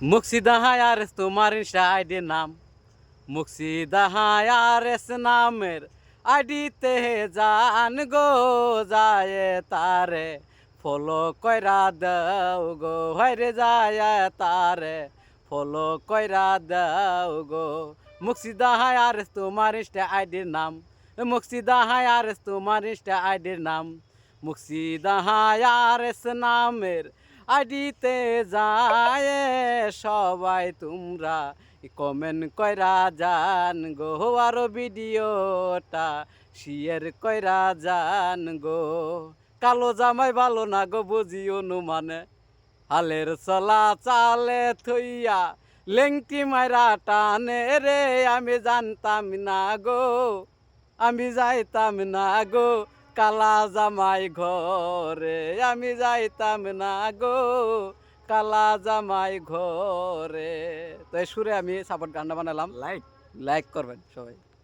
মুর্শিদা হায়ারেস তোমার ইনস্টা আইডির নাম, মুর্শিদা হায়ারেস নামের আইডিতে জান গো যায় তারে ফলো কইরা দাও গো, হরে যায় তারে ফলো কইরা দাও গো। মুর্শিদা হায়ারেস তোমার ইনস্টা আইডির নাম, মুর্শিদা হায়ারেস তোমার ইনস্টা আইডির নাম, মুর্শিদা হায়ারেস নামের আইডিতে যায় সবাই তোমরা কমেন্ট কইরা জান গো, আরো ভিডিওটা শেয়ার কইরা জান গো। কালো জামাই ভালো না গো বুঝি অনুমানে, হালের চলা চালে থইয়া লেংটি মাইরা টানে রে, আমি জানতাম না গো, আমি যাইতাম না গো কালা জামাই ঘরে, আমি যাইতাম না গো কালা জামাই ঘরে। তো এই সুরে আমি সাপোর্ট গানটা বানালাম, লাইক করবেন সবাই।